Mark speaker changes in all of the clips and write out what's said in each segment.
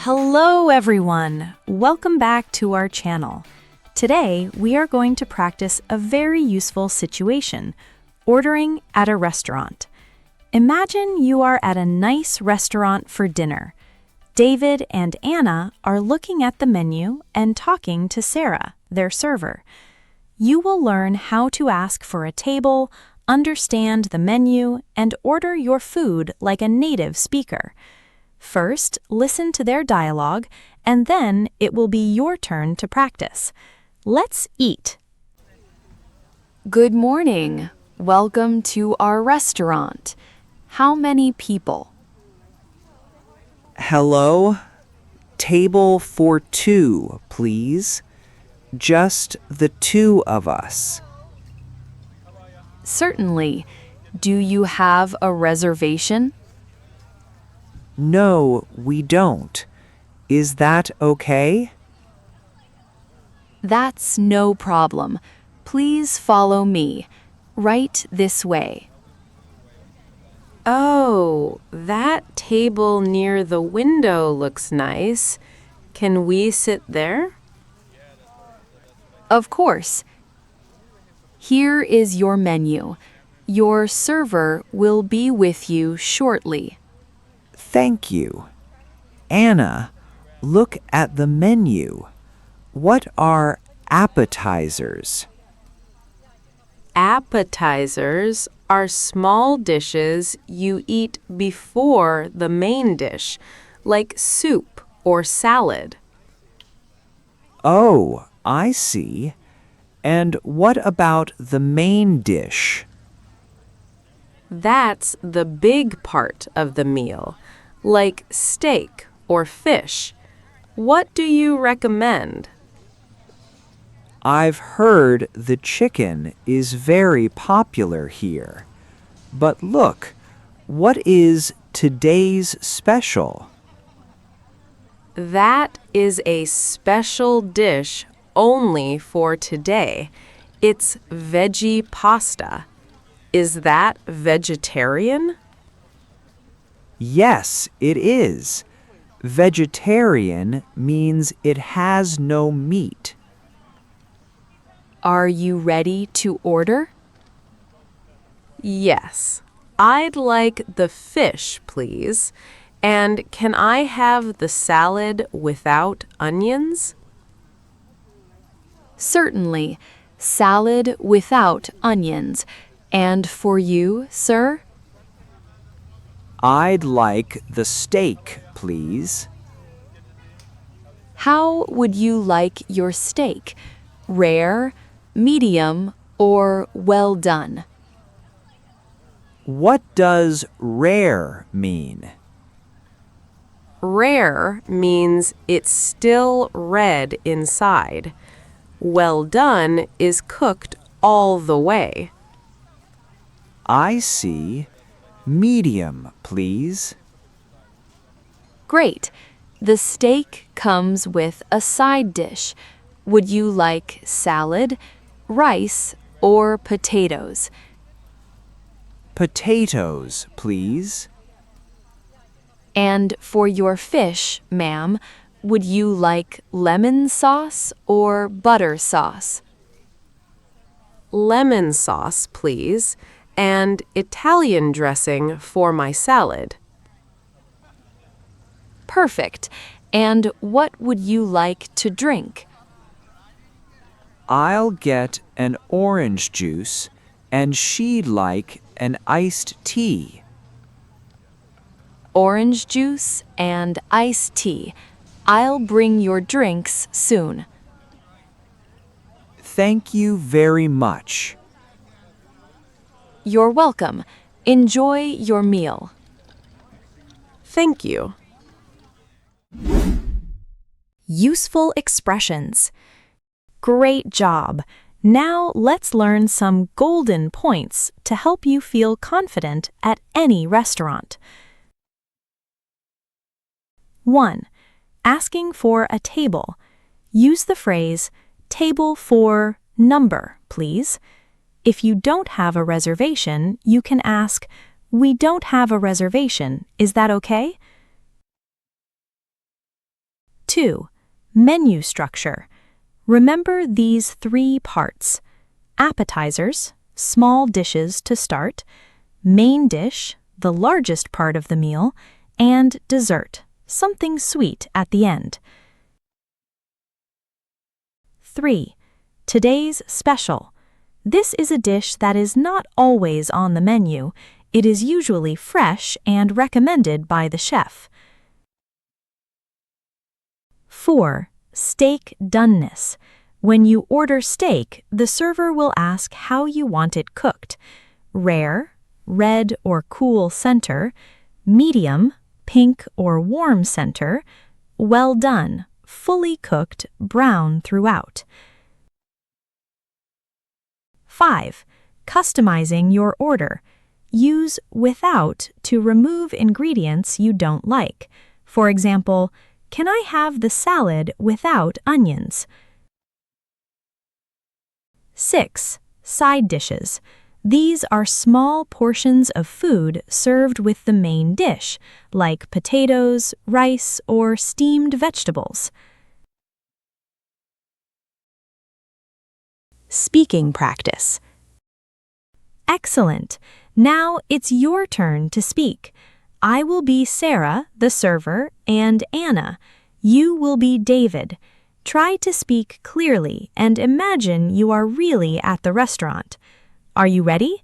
Speaker 1: Hello everyone! Welcome back to our channel. Today we are going to practice a very useful situation, ordering at a restaurant. Imagine you are at a nice restaurant for dinner. David and Anna are looking at the menu and talking to Sarah, their server. You will learn how to ask for a table, understand the menu, and order your food like a native speaker. First, listen to their dialogue, and then it will be your turn to practice. Let's eat.
Speaker 2: Good morning. Welcome to our restaurant. How many people?
Speaker 3: Hello? Table for two, please. Just the two of us.
Speaker 2: Certainly. Do you have a reservation?
Speaker 3: No, we don't. Is that okay?
Speaker 2: That's no problem. Please follow me. Right this way.
Speaker 1: Oh, that table near the window looks nice. Can we sit there?
Speaker 2: Of course. Here is your menu. Your server will be with you shortly.
Speaker 3: Thank you. Anna, look at the menu. What are appetizers?
Speaker 1: Appetizers are small dishes you eat before the main dish, like soup or salad.
Speaker 3: Oh, I see. And what about the main dish?
Speaker 1: That's the big part of the meal, like steak or fish. What do you recommend?
Speaker 3: I've heard the chicken is very popular here. But look, what is today's special?
Speaker 1: That is a special dish only for today. It's veggie pasta. Is that vegetarian?
Speaker 3: Yes, it is. Vegetarian means it has no meat.
Speaker 2: Are you ready to order?
Speaker 1: Yes. I'd like the fish, please. And can I have the salad without onions?
Speaker 2: Certainly. Salad without onions. And for you, sir?
Speaker 3: I'd like the steak, please.
Speaker 2: How would you like your steak? Rare, medium, or well done?
Speaker 3: What does rare mean?
Speaker 1: Rare means it's still red inside. Well done is cooked all the way.
Speaker 3: I see. Medium, please.
Speaker 2: Great. The steak comes with a side dish. Would you like salad, rice, or potatoes?
Speaker 3: Potatoes, please.
Speaker 2: And for your fish, ma'am, would you like lemon sauce or butter sauce?
Speaker 1: Lemon sauce, please, and Italian dressing for my salad.
Speaker 2: Perfect. And what would you like to drink?
Speaker 3: I'll get an orange juice, and she'd like an iced tea.
Speaker 2: Orange juice and iced tea. I'll bring your drinks soon.
Speaker 3: Thank you very much.
Speaker 2: You're welcome. Enjoy your meal.
Speaker 1: Thank you. Useful expressions. Great job. Now let's learn some golden points to help you feel confident at any restaurant. 1. Asking for a table. Use the phrase, table for number, please. If you don't have a reservation, you can ask, we don't have a reservation. Is that okay? 2. Menu structure. Remember these 3 parts: appetizers, small dishes to start; main dish, the largest part of the meal; and dessert, something sweet at the end. 3. Today's special. This is a dish that is not always on the menu. It is usually fresh and recommended by the chef. 4. Steak doneness. When you order steak, the server will ask how you want it cooked: rare, red or cool center; medium, pink or warm center; well done, fully cooked, brown throughout. 5. Customizing your order. Use without to remove ingredients you don't like. For example, can I have the salad without onions? 6. Side dishes. These are small portions of food served with the main dish, like potatoes, rice, or steamed vegetables. Speaking practice. Excellent. Now it's your turn to speak. I will be Sarah, the server, and Anna. You will be David. Try to speak clearly and imagine you are really at the restaurant. Are you ready?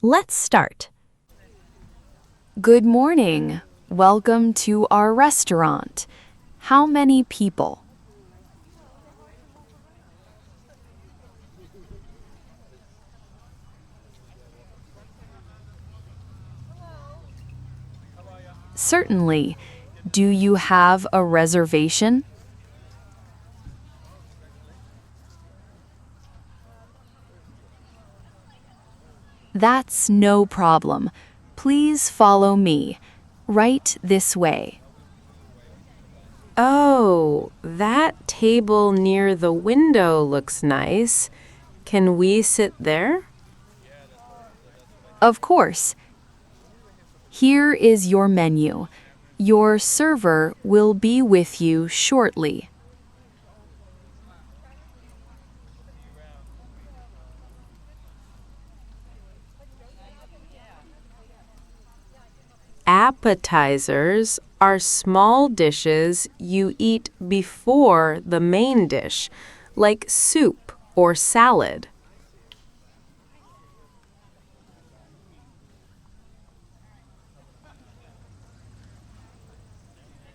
Speaker 1: Let's start.
Speaker 2: Good morning. Welcome to our restaurant. How many people? Certainly. Do you have a reservation? That's no problem. Please follow me. Right this way.
Speaker 4: Oh, that table near the window looks nice. Can we sit there?
Speaker 2: Of course. Here is your menu. Your server will be with you shortly.
Speaker 4: Appetizers are small dishes you eat before the main dish, like soup or salad.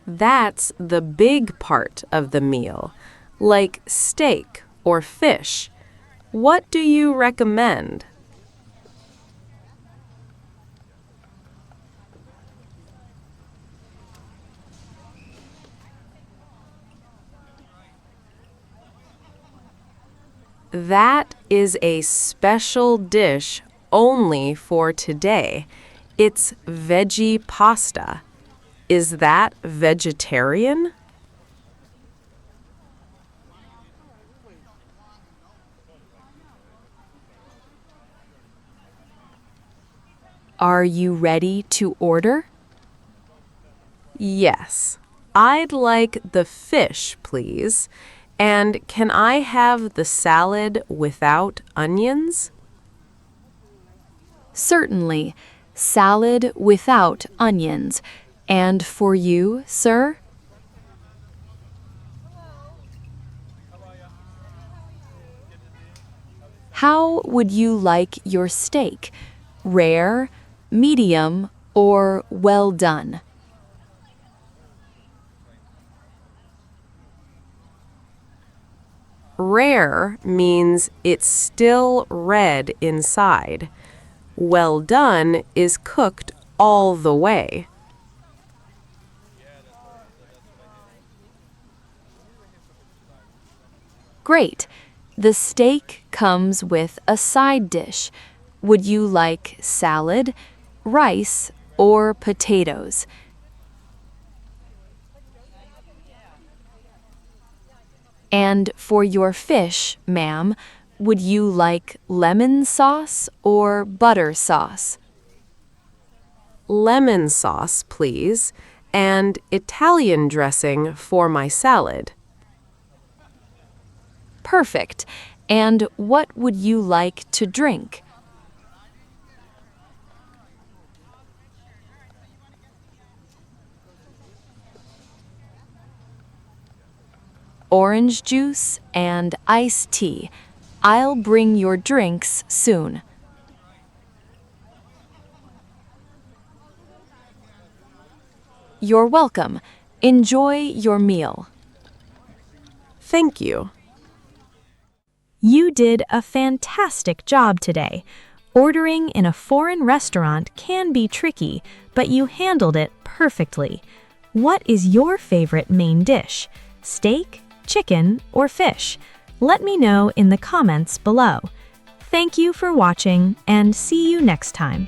Speaker 4: That's the big part of the meal, like steak or fish. What do you recommend? That is a special dish only for today. It's veggie pasta. Is that vegetarian?
Speaker 2: Are you ready to order?
Speaker 4: Yes. I'd like the fish, please. And can I have the salad without onions?
Speaker 2: Certainly. Salad without onions. And for you, sir? How would you like your steak? Rare, medium, or well done?
Speaker 4: Rare means it's still red inside. Well done is cooked all the way.
Speaker 2: Great. The steak comes with a side dish. Would you like salad, rice, or potatoes? And for your fish, ma'am, would you like lemon sauce or butter sauce?
Speaker 4: Lemon sauce, please. and Italian dressing for my salad.
Speaker 2: Perfect. And what would you like to drink? Orange juice and iced tea. I'll bring your drinks soon. You're welcome. Enjoy your meal.
Speaker 4: Thank you.
Speaker 1: You did a fantastic job today. Ordering in a foreign restaurant can be tricky, but you handled it perfectly. What is your favorite main dish? Steak, chicken, or fish? Let me know in the comments below. Thank you for watching, and see you next time.